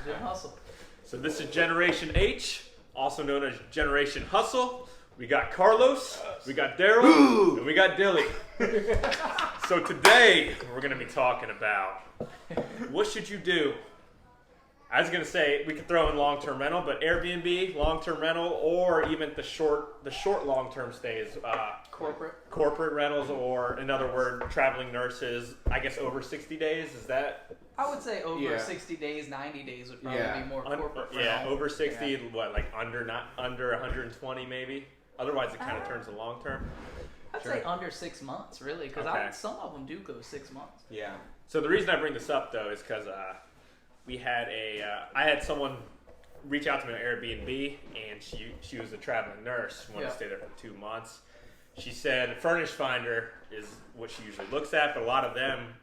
Gen Hustle. So this is Generation H, also known as Generation Hustle. We got Carlos, we got Daryl, and we got Dilly. So today we're going to be talking about what should you do. I was going to say we could throw in long-term rental, but Airbnb, long-term rental, or even the short long-term stays, corporate rentals, or another word, traveling nurses. I guess over 60 days. Is that? I would say over 60 days, 90 days would probably be more corporate rental. Yeah, over 60, what, like under 120 maybe? Otherwise, it kind of turns to long-term. I'd say under 6 months, really, because some of them do go 6 months. Yeah. So the reason I bring this up, though, is because I had someone reach out to me on Airbnb, and she was a traveling nurse, wanted to stay there for 2 months. She said Furnish Finder is what she usually looks at, but a lot of them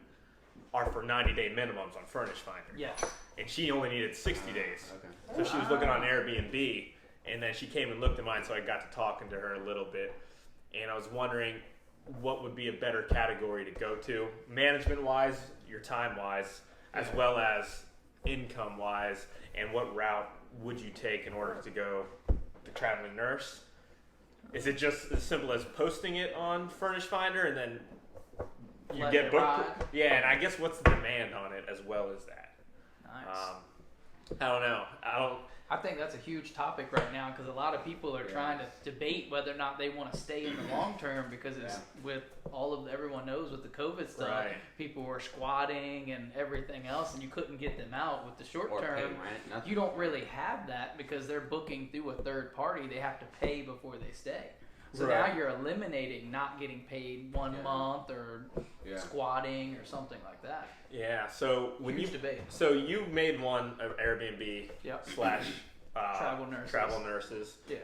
are for 90-day minimums on Furnish Finder. Yeah. And she only needed 60 days. Okay. So she was looking on Airbnb, and then she came and looked at mine, so I got to talking to her a little bit. And I was wondering what would be a better category to go to, management-wise, your time-wise, as well as income-wise, and what route would you take in order to go to traveling nurse? Is it just as simple as posting it on Furnish Finder and then you get booked? Yeah, and I guess what's the demand on it as well as that? Nice. I don't know. I think that's a huge topic right now because a lot of people are trying to debate whether or not they want to stay in the long term because it's with everyone knows with the COVID stuff, people were squatting and everything else, and you couldn't get them out. With the short term, you don't really have that because they're booking through a third party. They have to pay before they stay. So now you're eliminating not getting paid 1 month or squatting or something like that. Yeah. So when Huge debate. So you made one of Airbnb slash travel nurses. Yeah.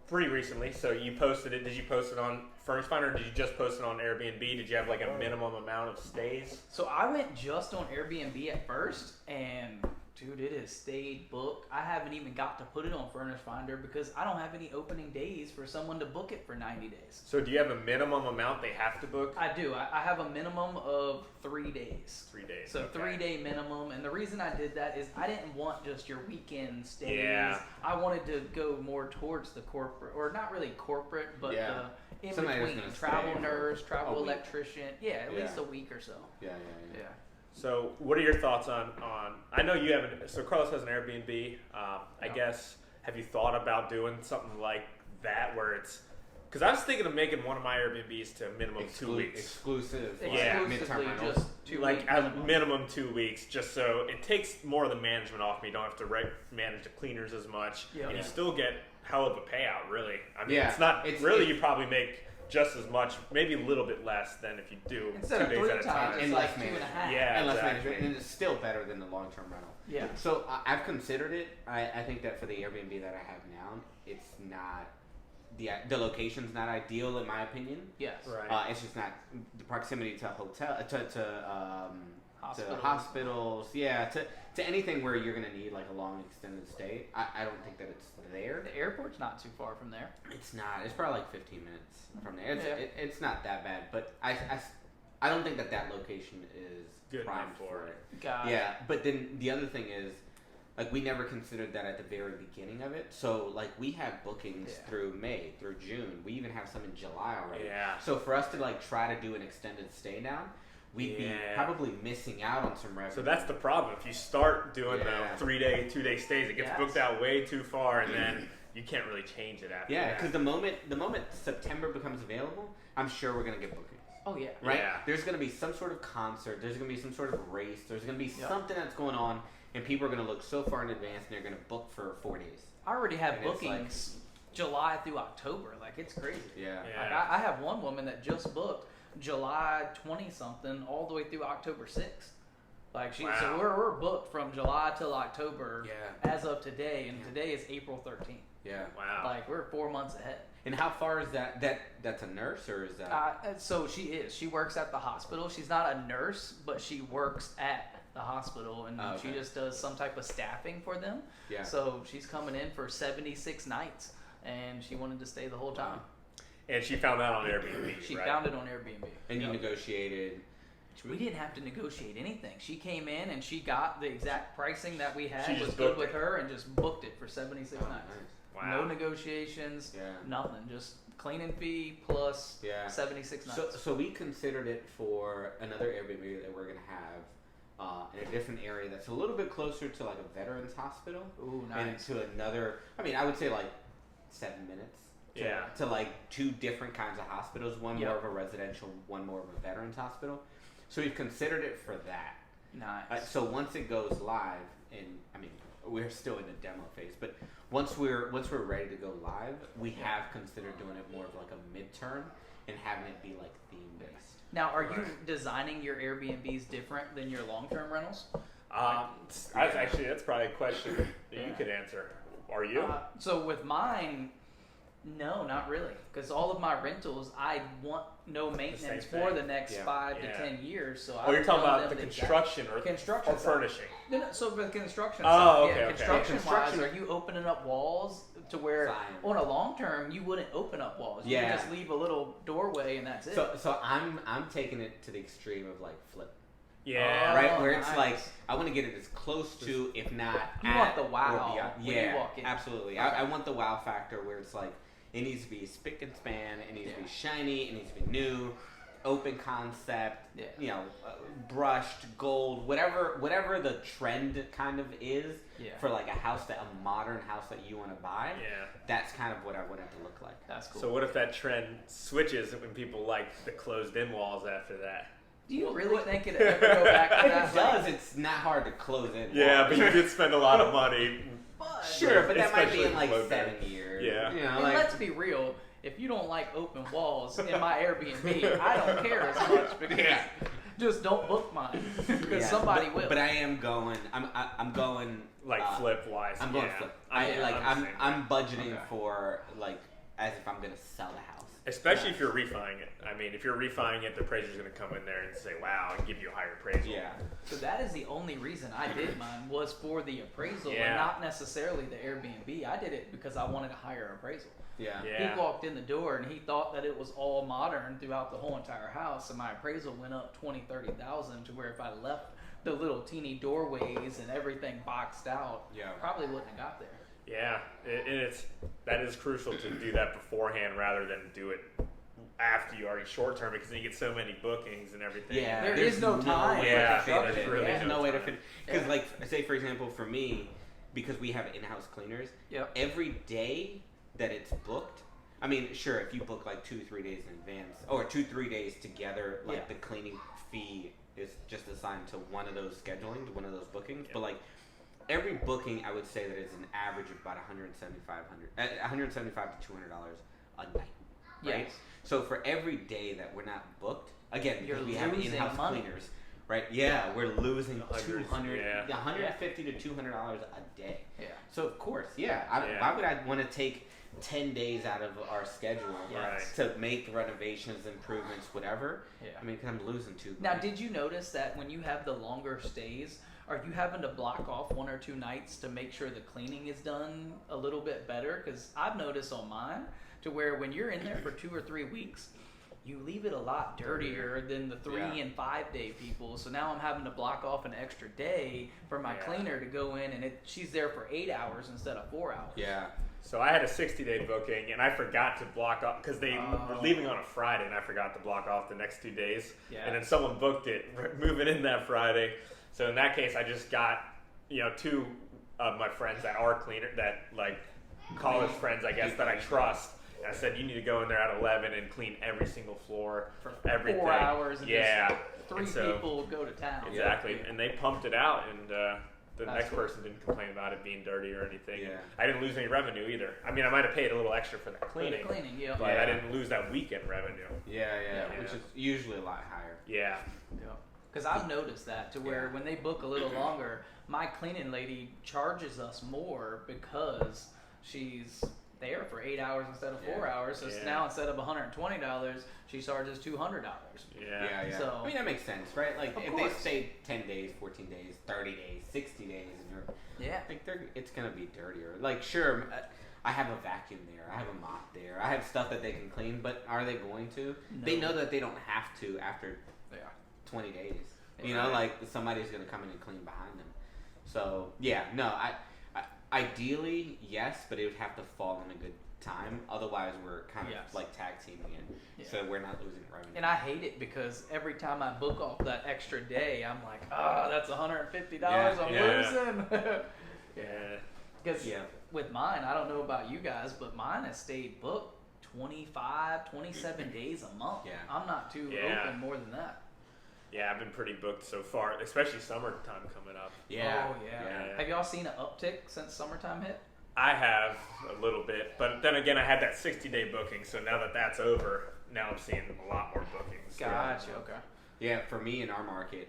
Pretty recently. So you posted it. Did you post it on Furnish Finder, or did you just post it on Airbnb? Did you have like a minimum amount of stays? So I went just on Airbnb at first, and dude, it has stayed booked. I haven't even got to put it on Furnish Finder because I don't have any opening days for someone to book it for 90 days. So do you have a minimum amount they have to book? I do. I have a minimum of 3 days. 3 days. So 3-day minimum. And the reason I did that is I didn't want just your weekend stays. Yeah. I wanted to go more towards the corporate, or not really corporate, but the in-between. Travel nurse, travel electrician. Yeah, at least a week or so. Yeah. So, what are your thoughts on? I know you haven't. So, Carlos has an Airbnb. I guess. Have you thought about doing something like that, where it's? Because I was thinking of making one of my Airbnbs to a minimum 2 weeks. Exclusive. Exclusively just 2 weeks. Like at minimum 2 weeks, just so it takes more of the management off me. You don't have to manage the cleaners as much, and you still get hell of a payout. Really, I mean, it's not really. You probably make just as much, maybe a little bit less than if you do instead 2 days at a time. And like 2.5. Yeah, and less management, and it's still better than the long-term rental. Yeah. So I've considered it. I think that for the Airbnb that I have now, it's not the location's not ideal in my opinion. Yes. Right. It's just not the proximity to hotel Hospitals. to hospitals. Yeah. To anything where you're gonna need like a long extended stay. I don't think that it's there. The airport's not too far from there. It's not. It's probably like 15 minutes from there. It's not that bad, but I don't think that location is good primed for it. Yeah, but then the other thing is, like, we never considered that at the very beginning of it. So, like, we have bookings through May, through June. We even have some in July already. Yeah. So for us to like try to do an extended stay now, we'd be probably missing out on some revenue. So that's the problem. If you start doing the 3-day, 2-day stays, it gets booked out way too far, and then you can't really change it after that. Yeah, because the moment September becomes available, I'm sure we're gonna get bookings. Oh yeah. Right? Yeah. There's gonna be some sort of concert, there's gonna be some sort of race, there's gonna be something that's going on, and people are gonna look so far in advance and they're gonna book for 4 days. I already have bookings July through October. Like, it's crazy. Yeah. Like, I have one woman that just booked July 20 something all the way through October 6th. Like, so we're booked from July till October as of today, and today is April 13th. Yeah. Wow. Like, we're 4 months ahead. And how far is that? That's a nurse, or is that? So she is. She works at the hospital. She's not a nurse, but she works at the hospital, and she just does some type of staffing for them. Yeah. So she's coming in for 76 nights, and she wanted to stay the whole time. And she found that on Airbnb. She found it on Airbnb. And you negotiated. We didn't have to negotiate anything. She came in and she got the exact pricing that we had. She Was just good booked with it. her and just booked it for 76 nights. Nice. Wow. No negotiations. Yeah. Nothing. Just cleaning fee plus Yeah. 76 nights. So we considered it for another Airbnb that we're gonna have in a different area that's a little bit closer to like a veterans hospital, Ooh, and nice. to another. I mean, I would say like 7 minutes. To like 2 different kinds of hospitals. One Yep. more of a residential, one more of a veterans hospital. So we've considered it for that. Nice. So once it goes live, and I mean we're still in the demo phase, but once we're ready to go live, we have considered doing it more of like a midterm and having it be like theme based. Now, are you designing your Airbnbs different than your long-term rentals? That's probably a question that you could answer. Are you? So with mine, no, not really. Because all of my rentals, I want no maintenance same for thing. the next Yeah. 5 to Yeah. 10 years. So You're talking about the exact- construction or construction or side. furnishing. No, so for the construction Oh, side, okay, okay. construction Construction- wise, are you opening up walls to where Fine. on a long term you wouldn't open up walls? You would Yeah. just leave a little doorway and that's it. So I'm taking it to the extreme of like flip. Yeah. Right, where it's nice. like I want to get it as close to, if not You at, want the or wow beyond. when Yeah, you walk in. absolutely. Okay. I want the wow factor where it's like it needs to be spick and span, it needs to be Yeah. shiny, it needs to be new, open concept, Yeah. you know, brushed gold, whatever the trend kind of is Yeah. for like a modern house that you want to buy. Yeah. That's kind of what I want it to look like. That's cool. So what if that trend switches when people like the closed-in walls after that? Do you really think it ever go back to If that? it does, it's not hard to close in. Yeah, but you did spend a lot of money. But, Sure, but that might be Especially in like low down. 7 years. Yeah. You know, I mean, like, let's be real. If you don't like open walls in my Airbnb, I don't care as much because Yeah. just don't book mine because yeah, somebody but, will. But I am going. I'm going Like flip-wise. I'm going yeah. flip. I'm the same way. I'm budgeting Okay. for like as if I'm gonna sell the house. Especially if you're refining it. I mean, if you're refining it, the appraiser's going to come in there and say, wow, and give you a higher appraisal. Yeah. So that is the only reason I did mine was for the appraisal Yeah. and not necessarily the Airbnb. I did it because I wanted a higher appraisal. Yeah. Yeah. He walked in the door and he thought that it was all modern throughout the whole entire house, and my appraisal went up 20,000-30,000 to where if I left the little teeny doorways and everything boxed out, Yeah. probably wouldn't have got there. Yeah, and that is crucial to do that beforehand rather than do it after you already short term because then you get so many bookings and everything. Yeah. There there's is no time way for Yeah, to fit construction. it in. really There's no no way to time. fit. Because Yeah. like say for example for me, because we have in-house cleaners, Yep. every day that it's booked. I mean, sure, if you book like 2-3 days in advance, or 2-3 days together, like Yeah. the cleaning fee is just assigned to one of those scheduling, to one of those bookings. Yeah. But like every booking, I would say that is an average of about $175 to $200 a night, right? Yes. So for every day that we're not booked, again, because You're we have losing in-house money. cleaners, right? Yeah, we're losing Hundreds, yeah. $150 to $200 a day. Yeah. So of course, Yeah. why would I want to take 10 days out of our schedule Yes. to make renovations, improvements, whatever? Yeah. I mean, because I'm losing too. Now, did you notice that when you have the longer stays, are you having to block off 1 or 2 nights to make sure the cleaning is done a little bit better? Because I've noticed on mine to where when you're in there for 2 or 3 weeks, you leave it a lot dirtier than the 3 Yeah. and 5 day people. So now I'm having to block off an extra day for my Yeah. cleaner to go in, and she's there for 8 hours instead of 4 hours. Yeah. So I had a 60-day booking, and I forgot to block off because they were leaving on a Friday, and I forgot to block off the next 2 days. Yeah. And then someone booked it, moving in that Friday. So in that case, I just got 2 of my friends that are cleaner, that like college friends, I guess, that I trust. And I said, you need to go in there at 11 and clean every single floor For everything. 4 hours and yeah. just 3 And so- people go to town. Exactly, and they pumped it out, and the That's next cool. person didn't complain about it being dirty or anything. Yeah. I didn't lose any revenue either. I mean, I might have paid a little extra for the For the cleaning, cleaning, yeah. but I didn't lose that weekend revenue. Yeah, Yeah. which is usually a lot higher. Yeah, Because I've noticed that to where Yeah. when they book a little longer, my cleaning lady charges us more because she's there for 8 hours instead of 4 Yeah. hours. So Yeah. now instead of $120, she charges $200. yeah, Yeah. So- I mean, that makes sense, right? Like, Of if course. they stay 10 days, 14 days, 30 days, 60 days, and you're Yeah. like, it's going to be dirtier. Like, sure, I have a vacuum there. I have a mop there. I have stuff that they can clean, but are they going to? No. They know that they don't have to after Yeah. 20 days. You know, like somebody's gonna come in and clean behind them. So yeah, no, I ideally yes, but it would have to fall in a good time. Otherwise, we're kind of like tag teaming it, so we're not losing revenue. And I hate it because every time I book off that extra day, I'm like, that's $150 I'm losing. Because with mine, I don't know about you guys, but mine has stayed booked 25, 27 days a month. Yeah. I'm not too open more than that. Yeah, I've been pretty booked so far, especially summertime coming up. Yeah. Oh, yeah. Have y'all seen an uptick since summertime hit? I have a little bit, but then again, I had that 60-day booking, so now that that's over, now I'm seeing a lot more bookings. Gotcha, okay. Yeah, for me in our market,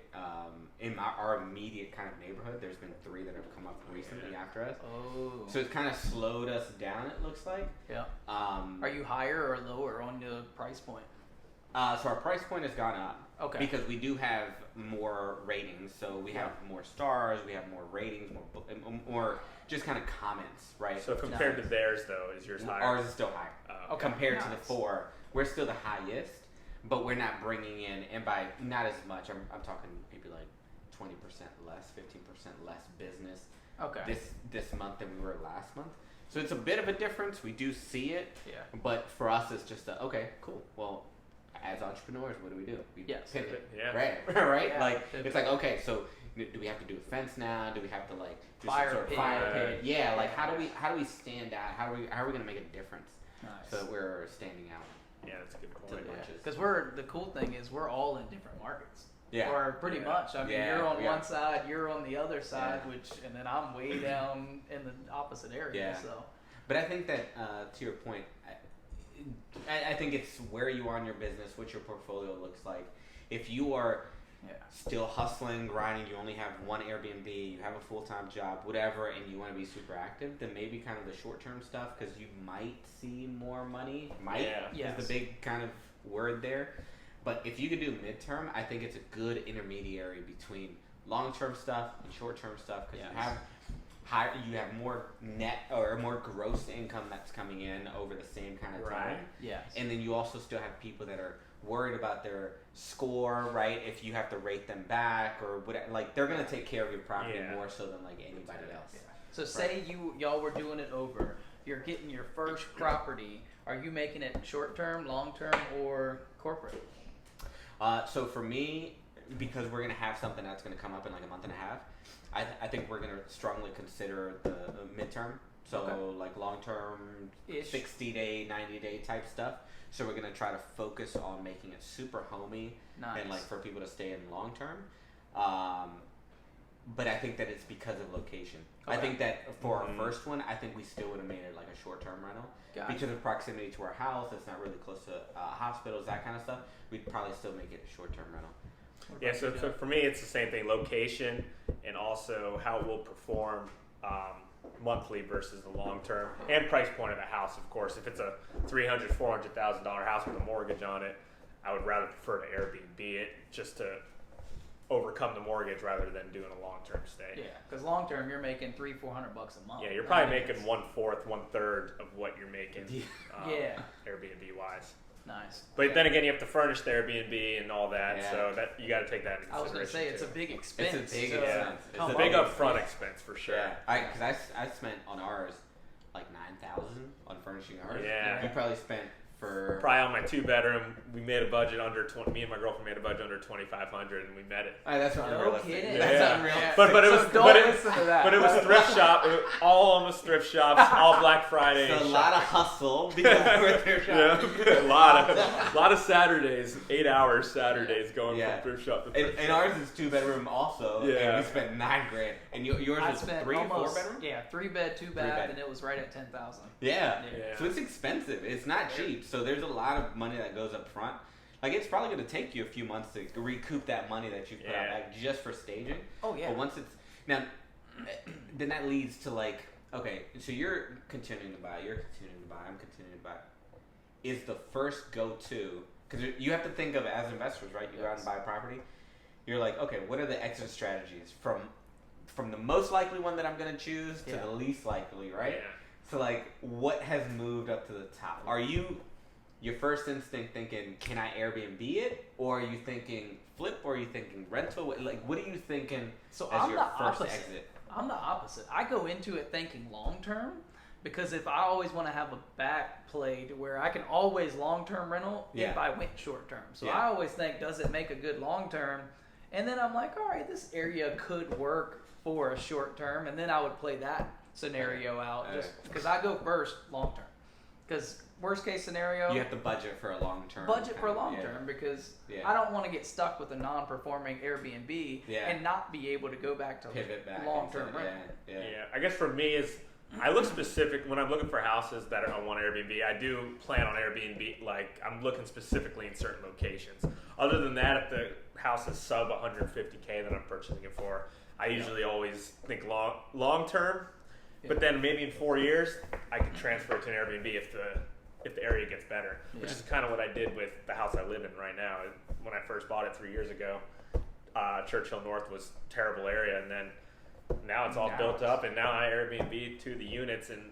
in our immediate kind of neighborhood, there's been 3 that have come up recently after us. Oh. So it's kind of slowed us down, it looks like. Yeah. Are you higher or lower on the price point? So our price point has gone up. Okay. Because we do have more ratings, so we have more stars, we have more ratings, more just kind of comments, right? So compared to theirs, though, is yours higher? Ours is still higher. Compared to the 4, we're still the highest, but we're not bringing in, and by not as much, I'm talking maybe like 20% less, 15% less business this month than we were last month. So it's a bit of a difference. We do see it, but for us, it's just okay, cool. Well, as entrepreneurs, what do? We pivot, right? Right? Yeah, like it's like, okay, so do we have to do a fence now? Do we have to like do fire some sort pit. of fire pit? Yeah, like how do we stand out? How are we going to make a difference so that we're standing out? Yeah, that's a good point. Because the cool thing is we're all in different markets. Yeah. Or pretty much. I mean, you're on one side, you're on the other side, and then I'm way down in the opposite area. Yeah. So. But I think that to your point, I think it's where you are in your business, what your portfolio looks like. If you are still hustling, grinding, you only have one Airbnb, you have a full-time job, whatever, and you want to be super active, then maybe kind of the short-term stuff, because you might see more money. Is the big kind of word there. But if you could do midterm, I think it's a good intermediary between long-term stuff and short-term stuff, because you have more net or more gross income that's coming in over the same kind of time. Yes. And then you also still have people that are worried about their score, right? If you have to rate them back or whatever, like they're gonna take care of your property more so than like anybody else. Yeah. So say y'all were doing it over, you're getting your first property. Are you making it short term, long term, or corporate? So for me, because we're gonna have something that's gonna come up in like a month and a half, I think we're gonna strongly consider the midterm. So like long term, 60-day, 90-day type stuff. So we're gonna try to focus on making it super homey and like for people to stay in long term. But I think that it's because of location. I think that for our first one, I think we still would have made it like a short term rental. Because of proximity to our house, it's not really close to hospitals, that kind of stuff. We'd probably still make it a short term rental. Yeah, so for me, it's the same thing: location and also how it will perform monthly versus the long term, and price point of the house. Of course, if it's a $300,000, $400,000 house with a mortgage on it, I would rather prefer to Airbnb it just to overcome the mortgage rather than doing a long term stay. Yeah, because long term you're making $300-400 a month. Yeah, you're probably making 1/4, 1/3 of what you're making. Airbnb wise. Nice. But then again, you have to furnish the Airbnb and all that, so that you got to take that into consideration. I was going to say, it's a big expense. It's a big expense. It's a big upfront expense for sure. Yeah, because I spent on ours like $9,000 on furnishing ours. Yeah. You probably spent for probably on my 2-bedroom. We made a budget under 20. Me and my girlfriend made a budget under $2,500, and we met it. Oh, that's unrealistic. No kidding. That's unrealistic. But it was listen to that. But it was thrift shop. All almost thrift shops. All Black Friday. So a lot of hustle because we're thrift shopping. A lot of Saturdays, 8 hours Saturdays going from thrift shop to thrift shop. And ours is 2-bedroom also. Yeah. And we spent $9,000. And yours was 3 or 4 bedroom? Yeah, 3-bed, 2-bath, and it was right at $10,000. Yeah. So it's expensive. It's not cheap. So there's a lot of money that goes up front. Like it's probably going to take you a few months to recoup that money that you put out back just for staging. Oh yeah. But once it's now, then that leads to like, okay, so you're continuing to buy, I'm continuing to buy. Is the first go-to, because you have to think of as investors, right? You go out and buy a property. You're like, okay, what are the exit strategies from the most likely one that I'm going to choose to the least likely, right? Yeah. So like, what has moved up to the top? Are you your first instinct thinking, can I Airbnb it? Or are you thinking flip? Or are you thinking rental? Like, what are you thinking So as I'm your the first opposite. exit? I'm the opposite. I go into it thinking long term because if I always want to have a back play to where I can always long term rental if I went short term. So I always think, does it make a good long term? And then I'm like, all right, this area could work for a short term, and then I would play that scenario out just because I go first long term. Because worst case scenario, You have to budget for a long term. budget for a long term because I don't want to get stuck with a non-performing Airbnb and not be able to go back to Pivot back long term rent. Yeah, I guess for me is I look specific when I'm looking for houses that are on one Airbnb. I do plan on Airbnb, like I'm looking specifically in certain locations. Other than that, if the house is sub 150K that I'm purchasing it for, I usually always think long term. But then maybe in 4 years, I can transfer it to an Airbnb if the area gets better, which is kind of what I did with the house I live in right now. When I first bought it 3 years ago, Churchill North was a terrible area, and then now it's all built up, and now I Airbnb to the units, and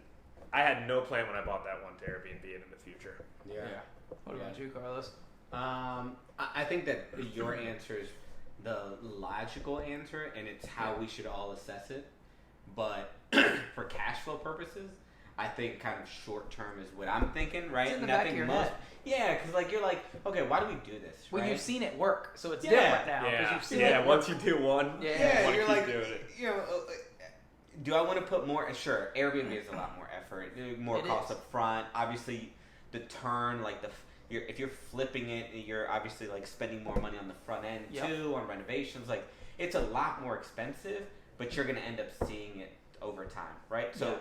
I had no plan when I bought that one to Airbnb it in the future. Yeah. What about you, Carlos? I think that your answer is the logical answer, and it's how we should all assess it. But for cash flow purposes, I think kind of short term is what I'm thinking, right? It's in the back of your head. Yeah, because like you're like, okay, why do we do this? Well, right? you've seen it work, so it's different now. Yeah, You've seen yeah. it Once you do one, Yeah, you you're keep like, doing it. you know, do I want to put more? Sure, Airbnb is a lot more effort, more It cost is. up front. Obviously, the turn, like if you're flipping it, you're obviously like spending more money on the front end too, on renovations. Like it's a lot more expensive, but you're gonna end up seeing it over time, right? So,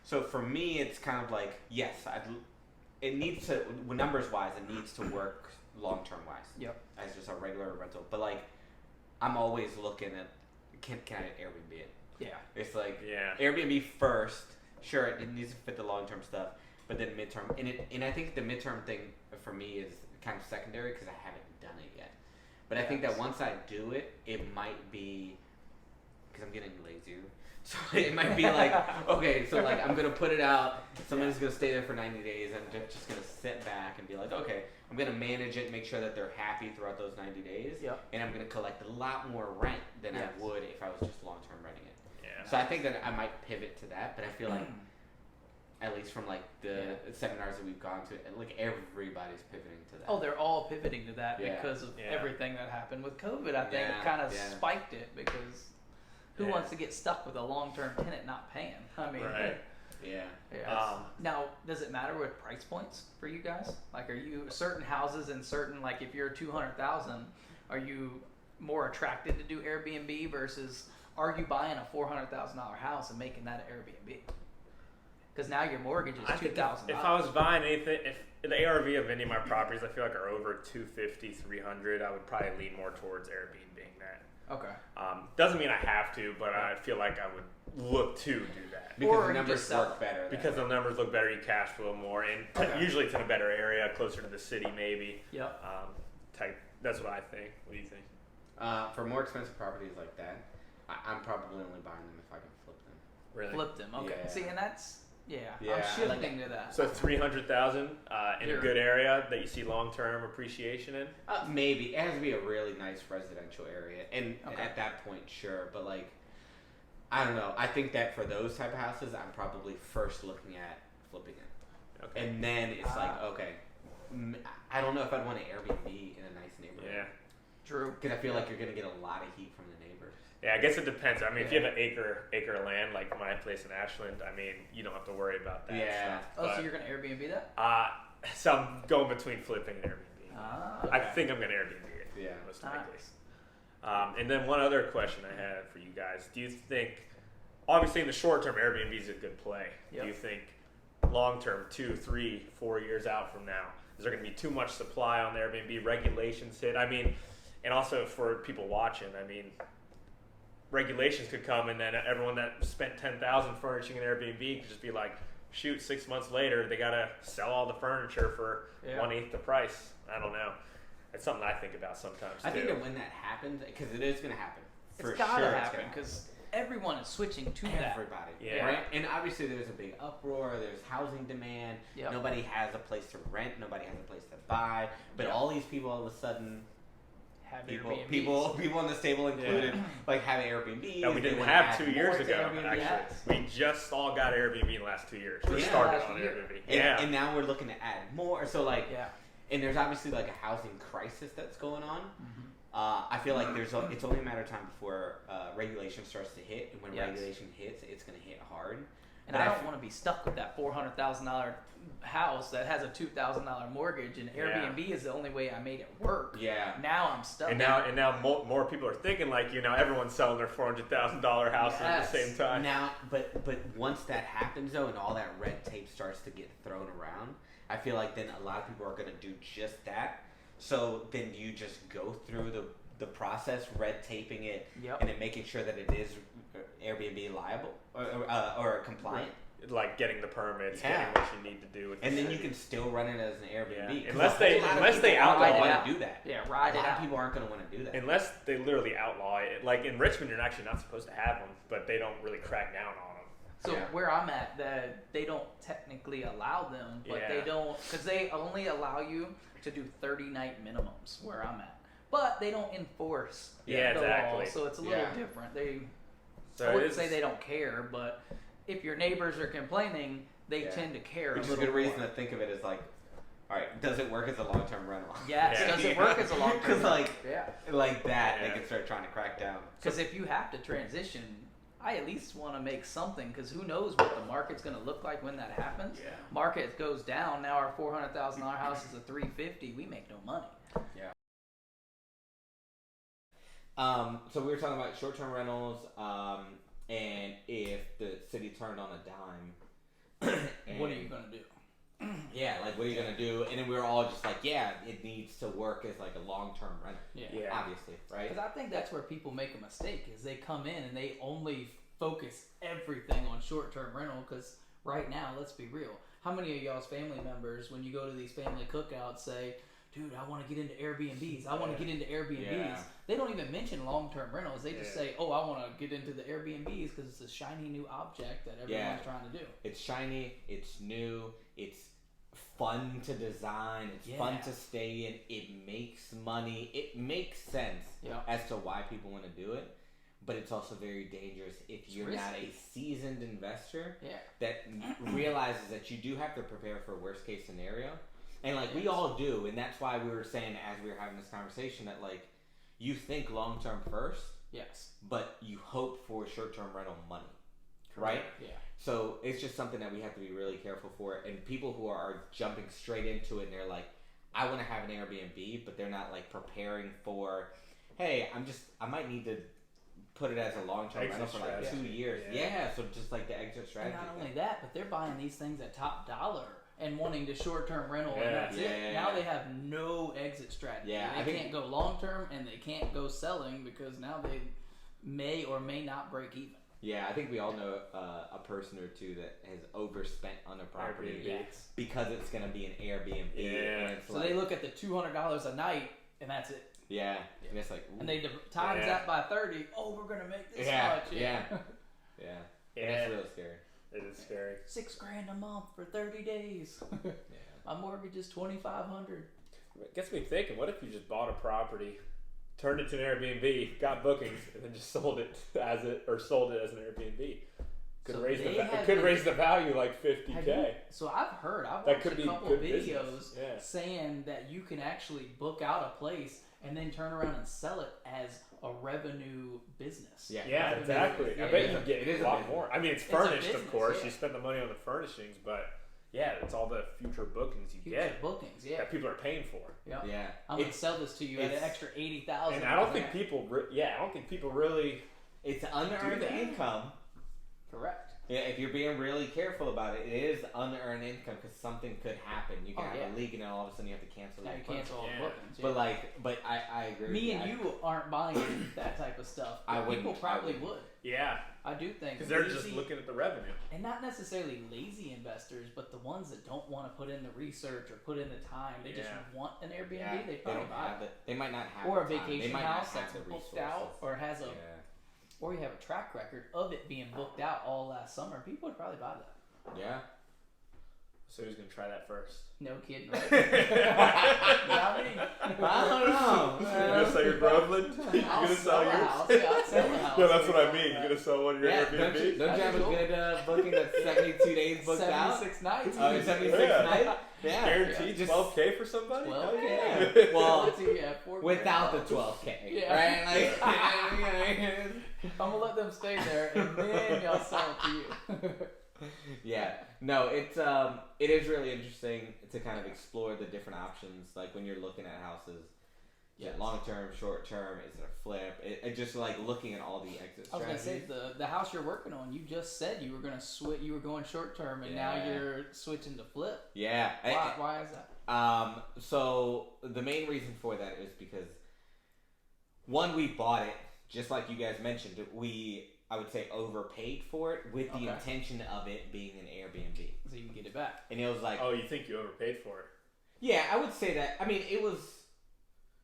so for me, it's kind of like yes, it needs to numbers wise, it needs to work long term wise. Yep. As just a regular rental, but like I'm always looking at can I Airbnb it? Yeah. It's like Airbnb first. Sure, it needs to fit the long term stuff, but then midterm, and I think the midterm thing for me is kind of secondary because I haven't done it yet. But I think that once I do it, it might be because I'm getting lazy. So it might be like, okay, so like I'm gonna put it out. Someone's gonna stay there for 90 days. I'm just gonna sit back and be like, okay, I'm gonna manage it, make sure that they're happy throughout those 90 days, and I'm gonna collect a lot more rent than I would if I was just long term renting it. So I think that I might pivot to that, but I feel like, at least from like the seminars that we've gone to, like everybody's pivoting to that. Oh, they're all pivoting to that because of everything that happened with COVID. I think it kind of spiked it because who wants to get stuck with a long-term tenant not paying? I mean, now, does it matter with price points for you guys? Like, are you certain houses and certain, like, if you're 200,000, are you more attracted to do Airbnb versus are you buying a $400,000 house and making that an Airbnb? Because now your mortgage is $2,000. If I was buying anything, if the ARV of any of my properties I feel like are over 250, 300, I would probably lean more towards Airbnb-ing that. Okay. Doesn't mean I have to, but I feel like I would look to do that. Because the numbers work better. Because the numbers look better, you cash flow more, and usually it's in a better area, closer to the city maybe. Yep. That's what I think. What do you think? For more expensive properties like that, I'm probably only buying them if I can flip them. Really? Flip them. Okay. Yeah. See, and that's I'm I shifting to that. So 300,000 in a good area that you see long-term appreciation in? Maybe. It has to be a really nice residential area. And at that point, sure. But, like, I don't know. I think that for those type of houses, I'm probably first looking at flipping it. Okay. And then it's like, okay, I don't know if I'd want an Airbnb in a nice neighborhood. Yeah. True. Because I feel like you're going to get a lot of heat from the neighbors. Yeah, I guess it depends. I mean, if you have an acre of land, like my place in Ashland, I mean, you don't have to worry about that stuff. Oh, so you're going to Airbnb that? So I'm going between flipping and Airbnb. Okay. I think I'm going to Airbnb it. Yeah. Most likely. And then one other question I had for you guys. Do you think, obviously in the short term, Airbnb is a good play. Yep. Do you think long term, 2, 3, 4 years out from now, is there going to be too much supply on the Airbnb? Regulations hit? I mean, and also for people watching, I mean, regulations could come and then everyone that spent $10,000 furnishing an Airbnb could just be like, shoot, 6 months later they gotta sell all the furniture for 1/8 the price. I don't know. It's something I think about sometimes too. I think that when that happens, because it is going to happen. It's gotta happen because everyone is switching to that. Everybody. Yeah. Right? And obviously there's a big uproar. There's housing demand. Yep. Nobody has a place to rent. Nobody has a place to buy. But Yep. all these people all of a sudden, Have people Airbnbs. on this table included, like have Airbnbs. that we They didn't wanna have add 2 more years to ago. Airbnb. Actually, Yes. we just all got Airbnb in the last 2 years. We Yeah. started Last on year. Airbnb. And, and now we're looking to add more. So like, Yeah. and there's obviously like a housing crisis that's going on. Mm-hmm. I feel like it's only a matter of time before regulation starts to hit, and when Yes. regulation hits, it's going to hit hard. And But I don't want to be stuck with that $400,000 house that has a $2,000 mortgage, and Airbnb is the only way I made it work. Yeah. Now I'm stuck. And now more people are thinking like you. Now everyone's selling their $400,000 houses at the Yes. same time. Now, but once that happens though, and all that red tape starts to get thrown around, I feel like then a lot of people are going to do just that. So then you just go through the process, red taping it, Yep. and then making sure that it is Airbnb liable or compliant. Like getting the permits, Yeah. getting what you need to do with And the then you city. can still run it as an Airbnb. Yeah. 'Cause Unless a they- whole lot of unless they people aren't outlaw gonna it. want to do that. Yeah, A ride it lot of out. people aren't going to want to do that. Unless they literally outlaw it. Like in Richmond, you're actually not supposed to have them, but they don't really crack down on them. So Yeah. where I'm at, that they don't technically allow them, but they Yeah. don't, because they only allow you to do 30-night minimums where I'm at, but they don't enforce Yeah, the exactly. law, so it's a little Yeah. different. I So wouldn't it's- say they don't care, but if your neighbors are complaining, they Yeah. tend to care Which a is a little good reason more. to think of it as like, all right, does it work as a long-term rental? Yes, Yeah. does it work as a long term? Because like Yeah, that, they Yeah. can start trying to crack down. because if you have to transition, I at least want to make something, because who knows what the market's going to look like when that happens. Yeah. Market goes down, now our $400,000 house is a $350, we make no money. So we were talking about short-term rentals, and if the city turned on a dime. What are you going to do? Yeah, like what are you gonna do? And then we were all just like, yeah, it needs to work as like a long-term rental. Yeah. Obviously, right? Because I think that's where people make a mistake, is they come in and they only focus everything on short-term rental. Because right now, let's be real, how many of y'all's family members, when you go to these family cookouts, say, dude, I want to get into Airbnbs, I want to get into Airbnbs. Yeah. They don't even mention long-term rentals. They just Yeah. say, oh, I want to get into the Airbnbs because it's a shiny new object that everyone's trying to do. It's shiny, it's new, it's fun to design, it's fun Yeah. to stay in, it makes money, it makes sense Yeah. as to why people want to do it, but it's also very dangerous if It's you're not a risky. seasoned investor Yeah. that realizes that you do have to prepare for a worst case scenario. And like we all do, and that's why we were saying as we were having this conversation that like you think long term first, Yes. but you hope for short term rental money. Right? Yeah. So it's just something that we have to be really careful for. And people who are jumping straight into it and they're like, I want to have an Airbnb, but they're not like preparing for, hey, I might need to put it as a long term Exit rental for like strategy. 2 years. Yeah. Yeah, so just like the exit And strategy. not thing. only that, but they're buying these things at top dollar and wanting to short-term rental, and Yeah. that's Yeah, it. yeah, Now yeah. they have no exit strategy. Yeah, They I think- can't go long-term, and they can't go selling because now they may or may not break even. Yeah, I think we all know a person or two that has overspent on a property Airbnb. Yes. because it's going to be an Airbnb. Yeah. And it's So like, they look at the $200 a night, and that's it. yeah, and it's like, ooh. And they times Yeah. that by 30. Oh, we're gonna make this Yeah, much. yeah. yeah, Yeah. and it's really scary. It is scary. $6,000 a month for 30 days. Yeah. My mortgage is $2,500. It gets me thinking, what if you just bought a property, turned it to an Airbnb, got bookings, and then just sold it as an Airbnb? Could So raise they it have could been- raise the value like Have 50K. you- So I've heard, I've That watched could a be couple good videos business. Yeah. saying that you can actually book out a place and then turn around and sell it as a revenue business. Yeah. Yeah, Revenue- exactly. yeah, I bet yeah. you can get It is a a lot business. more. I mean, it's a furnished, business, of course. yeah. You spend the money on the furnishings, but yeah, it's all the future bookings you Future get bookings, yeah. that people are paying for. Yep. Yeah, I'm gonna it's sell this to you at an it's- extra $80,000. And I don't think people, I don't think people really. it's unearned that. income. Correct. Yeah, if you're being really careful about it, it is unearned income because something could happen. You can Oh, have yeah. a leak, and then all of a sudden you have to cancel. Now your you appointment. cancel all the Yeah. bookings. Yeah. But I agree. Me with and you aren't buying that type of stuff. I but wouldn't. People probably I wouldn't. would. Yeah, I do think because they're just lazy- looking at the revenue. and not necessarily lazy investors, but the ones that don't want to put in the research or put in the time. They just Yeah. want an Airbnb. Yeah, They probably don't buy have it. it. They might not have Or a the time. They vacation might not house have that's the booked resources. out or has a Yeah. or you have a track record of it being booked out all last summer, people would probably buy that. Yeah. So who's gonna try that first? No kidding, right? I mean, I don't know. You're gonna sell your Groveland? You're I'll gonna sell yours? house. Yeah, I'll sell a house. No, that's what I mean. You're gonna sell one of your Yeah, Airbnb? don't you have a Cool. good booking that's 72 days booked out? 76 nights. Oh, 76 Yeah. nights? Yeah. Guaranteed Just- 12K for somebody? 12K. Yeah. Well, Yeah, without the 12K, Yeah. right? Like, I'm gonna let them stay there, and then y'all sell it to you. yeah, no, it is really interesting to kind of explore the different options. Like when you're looking at houses, Yes. long term, short term, is it a flip? It just like looking at all the exit I was gonna strategies. say the house you're working on. You just said you were gonna switch. You were going short term, and now Yeah. you're switching to flip. Yeah. Why is that? So the main reason for that is because one, we bought it just like you guys mentioned. I would say overpaid for it with the Okay. intention of it being an Airbnb, So you can get it back. and it was like, Oh, you think you overpaid for it? yeah, I would say that. I mean, it was.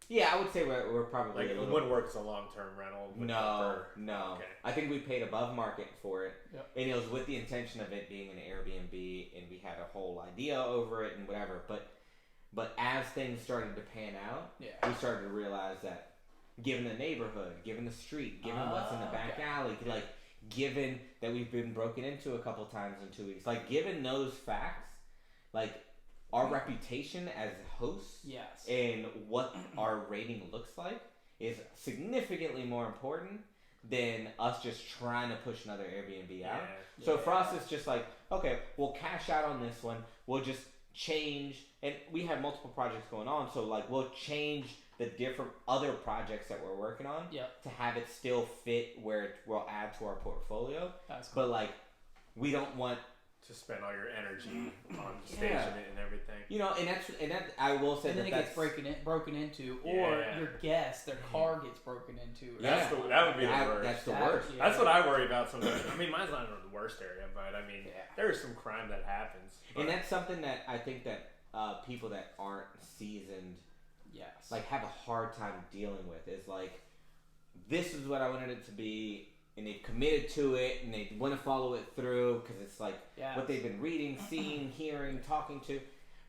Yeah, I would say we're probably Like, a it little. wouldn't work as a long-term rental? would No, prefer- no. Okay. I think we paid above market for it, Yep. and it was with the intention of it being an Airbnb, and we had a whole idea over it and whatever. But as things started to pan out, Yeah. we started to realize that, given the neighborhood, given the street, given what's in the back Okay. alley, like given that we've been broken into a couple times in 2 weeks, like given those facts, like our reputation as hosts Yes. and what our rating looks like is significantly more important than us just trying to push another Airbnb out. Yeah. So for us, it's just like, okay, we'll cash out on this one. We'll just change, and we have multiple projects going on, so like we'll change the different other projects that we're working on Yep. to have it still fit where it will add to our portfolio. That's cool. But like, we don't want, To spend all your energy on Yeah. staging it and everything. you know, and that I will say And then that it gets broken into, or Yeah. your guest, their car gets broken into. Or That's Yeah. that would be the That- worst. that's the That- worst. yeah. That's what I worry about sometimes. I mean, mine's not in the worst area, but I mean, Yeah. there is some crime that happens. And but- that's something that I think that people that aren't seasoned Yes. like have a hard time dealing with. Is like, this is what I wanted it to be, and they've committed to it, and they want to follow it through because it's like Yeah. what they've been reading, seeing, hearing, talking to.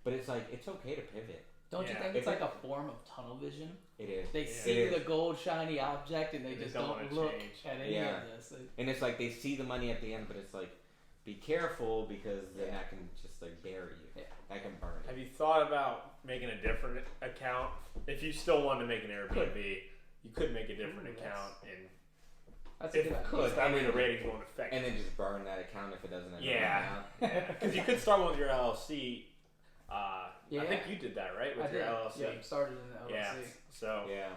But it's like, it's okay to pivot. Don't you Yeah. think it's If like a form of tunnel vision? It is. They Yeah. see It the is. gold shiny object and they And they just don't don't wanna look change. at any Yeah. of this. And it's like they see the money at the end, but it's like, be careful because then Yeah. that can just like bury you. Yeah. That can burn Have you. you thought about making a different account? If you still wanted to make an Airbnb, you could make a different Ooh, account, and That's a if good it idea. could, that way the ratings won't affect And it. then just burn that account if it doesn't end Yeah. up working out. Because you could start one with your LLC. Yeah. I think you did that, right? With I your did. LLC. Yeah, started in the LLC. Yeah. So Yeah.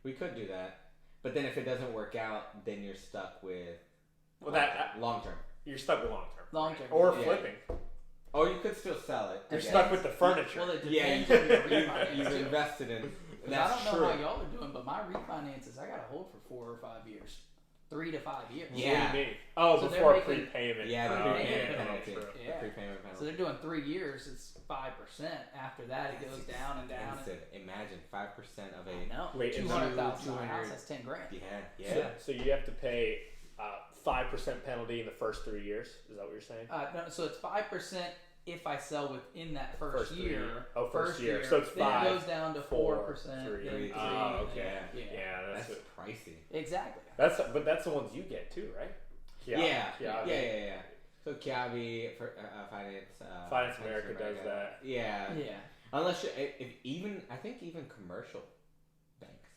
We could do that. But then if it doesn't work out, then you're stuck with well, that long term. you're stuck with long term. Long term. Or Yeah. flipping. Or you could still sell it. You're I guess. stuck with the furniture. Well, it Yeah, depends on your you've refinance, too. invested in. 'Cause That's I don't true. know how y'all are doing, but my refinances, I got to hold for 4 or 5 years. 3 to 5 years. Yeah. What do you mean? Oh, So they're before making- prepayment. Yeah, the Oh, prepayment yeah, penalty. true. The Yeah. prepayment So penalty. they're doing 3 years, it's 5%. After that, it goes down and down. Expensive. Imagine 5% of I a. know. Wait, and $200,000 house, 200. that's 10 grand. Yeah, So, yeah. so you have to pay 5% penalty in the first 3 years. Is that what you're saying? No, so it's 5% if I sell within that first, First 3 year. years. Oh, first year. So it's then 5, it goes down to 4%. 3. then 3, Oh, okay. Yeah. Yeah, that's That's it. pricey. Exactly. But that's the ones you get too, right? Yeah. So Kiavi for Finance. Finance America does that. Yeah. Yeah. Unless you, if even I think even commercial banks.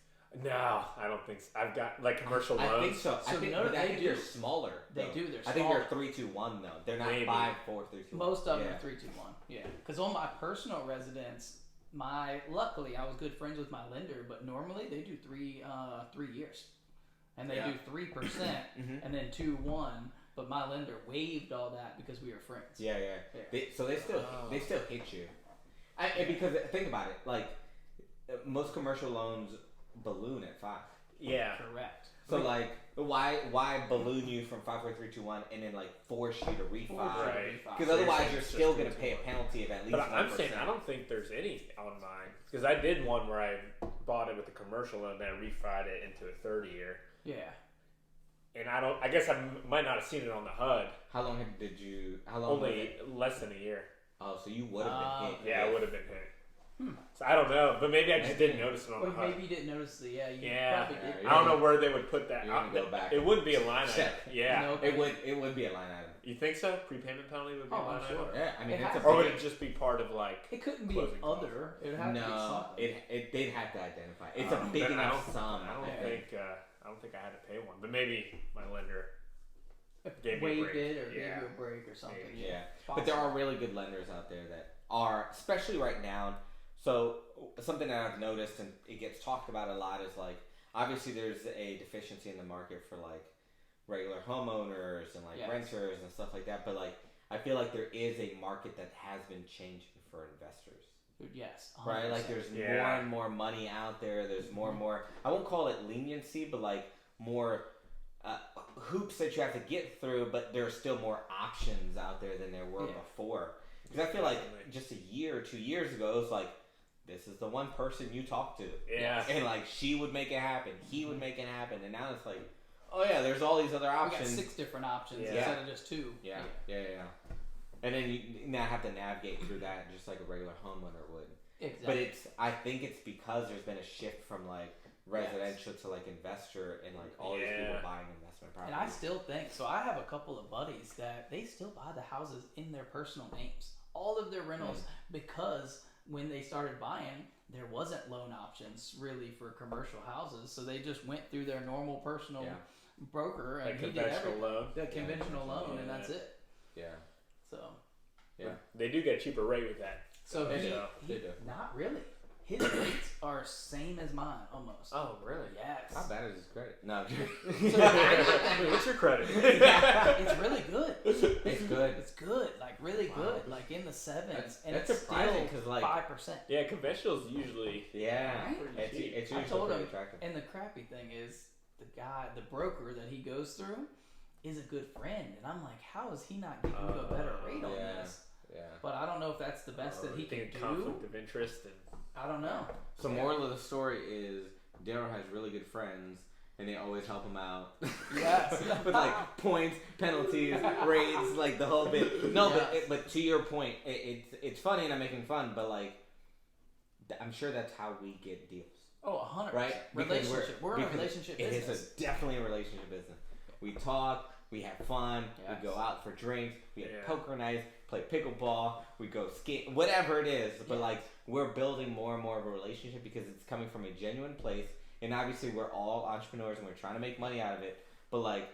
No, I don't think so. I've got like commercial loans. I think so. I So think, no, but I they think do. they're smaller. They though. do. They're I think smaller. they're 3-2-1 though. They're not Maybe. 5-4 3-2-1. Most of them Yeah. are 3-2-1. Yeah. Because on my personal residence, luckily I was good friends with my lender, but normally they do 3 years, and they Yeah. do 3% Mhm. and then 2-1. But my lender waived all that because we were friends. Yeah. Yeah. So they still hit you. Because think about it, like most commercial loans balloon at 5. Yeah. Correct. So like, why balloon you from 5-4-3-2-1 and then like force you to refi? Right. Because So you're otherwise saying you're it's still just going to pay a 3-2-1. penalty of at least But 1%. I'm saying I don't think there's any on mine because I did one where I bought it with a commercial loan and then I refied it into a 30-year. Yeah. and I guess I might not have seen it on the HUD. How long was Only it? less than a year. Oh, so you would have been hit. Yeah, it would have been hit. So I don't know, but maybe I just didn't notice it on the Or HUD. maybe you didn't notice the you Yeah, probably did. I don't know where they would put that. You're gonna go back. It would be a line item. Check. Yeah. No, It would be a line item. You think so? Prepayment penalty would be a Oh, line I'm sure. item? Yeah, I mean It it's has a Or would big, it just be part of like? It couldn't be Closing costs. other. It would have to be no. something. They'd have to identify. It's a big Then enough sum. I don't Yeah. think I had to pay one, but maybe my lender If gave me a waived break. it or Yeah. gave you a break or something. Maybe. Yeah, It's but there are possible. really good lenders out there that are, especially right now. So something that I've noticed, and it gets talked about a lot, is like obviously there's a deficiency in the market for like regular homeowners and like Yes. renters and stuff like that. But like I feel like there is a market that has been changing for investors. Dude, yes. Right, 100%. like there's Yeah. more and more money out there. There's more and more. I won't call it leniency, but like more hoops that you have to get through. But there are still more options out there than there were Yeah. before. Because I feel like Definitely. just a year or 2 years ago, it was like, this is the one person you talk to, Yeah. and like she would make it happen, he would make it happen, and now it's like, oh yeah, there's all these other We got options. 6 different options Yeah. instead of just 2. Yeah. And then you now have to navigate through that just like a regular homeowner would. Exactly. But I think it's because there's been a shift from like residential to like investor, and like all these people Yeah. buying investment properties. And I still think so. I have a couple of buddies that they still buy the houses in their personal names, all of their rentals, because when they started buying, there wasn't loan options really for commercial houses, so they just went through their normal personal Yeah. broker and Like he did conventional everything. loan. The conventional loan, and Yeah. that's it. Yeah. So, Yeah. They do get a cheaper rate with that. so They he, do. he They do. not really. His rates are same as mine almost. Oh, really? Yes. How bad is his credit? No. What's your credit? It's really good. It's good. It's good, like really Wow. good, like in the 7s, and That's it's surprising, still 'cause, like- 5%. Yeah, conventionals usually. Yeah. Right? It's I usually told pretty him, attractive. and the crappy thing is, the broker that he goes through, is a good friend, and I'm like, how is he not getting you a better rate on Yeah. this? Yeah. But I don't know if that's the best that he can think do. conflict of interest and I don't know. So moral of the story is Daryl has really good friends, and they always help him out. Yes. With like points, penalties, rates, like the whole bit. No, Yes. but to your point, it's funny and I'm making fun, but like I'm sure that's how we get deals, Oh, 100%. right? Because Relationship. We're in a because relationship It business. is definitely a relationship business. We talk, we have fun, Yes. we go out for drinks, we have Yeah. poker nights, play pickleball, we go skate, whatever it is. But Yes. like we're building more and more of a relationship because it's coming from a genuine place. And obviously we're all entrepreneurs and we're trying to make money out of it. But like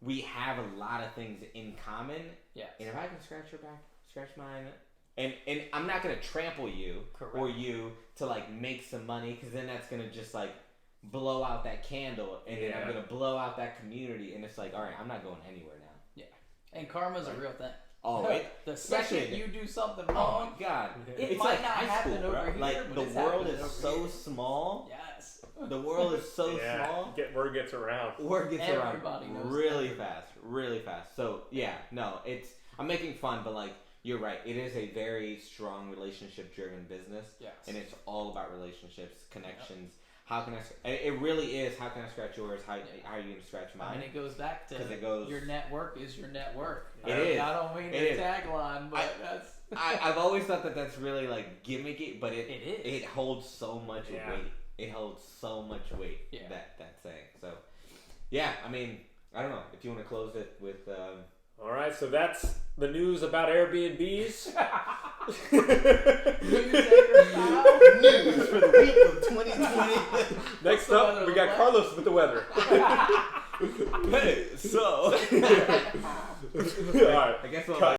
we have a lot of things in common. Yes. And if I can scratch your back, scratch mine. And I'm not gonna trample you Correct. or you to like make some money, because then that's gonna just like blow out that candle, and then I'm Yeah. gonna blow out that community, and it's like, all right, I'm not going anywhere now. And karma's a real thing. Oh, it, The especially second you do something oh wrong, my god, it it's might like not high happen school, over bro. here, Like but the it's world happening is over so here. small. yes. The world is so yeah, small. word gets around. Word gets Everybody around knows really everybody. fast, really fast. So yeah, no, I'm making fun, but like you're right. It is a very strong relationship-driven business, Yes. and it's all about relationships, connections. How can it really is. How can I scratch yours? How are you gonna scratch I mine? mean, it goes back to 'Cause it goes- your network is your net worth. It I is. don't mean It the is. tagline, but that's I've always thought that that's really like gimmicky, but it is. it holds so much Yeah. weight. It holds so much weight. Yeah. That saying. So yeah, I mean, I don't know if you want to close it with. All right, so that's the news about Airbnbs. Newsacre style. News for the week of 2020. Next the up, weather we got like? Carlos with the weather. Hey, so. All right. I guess we'll. Cut.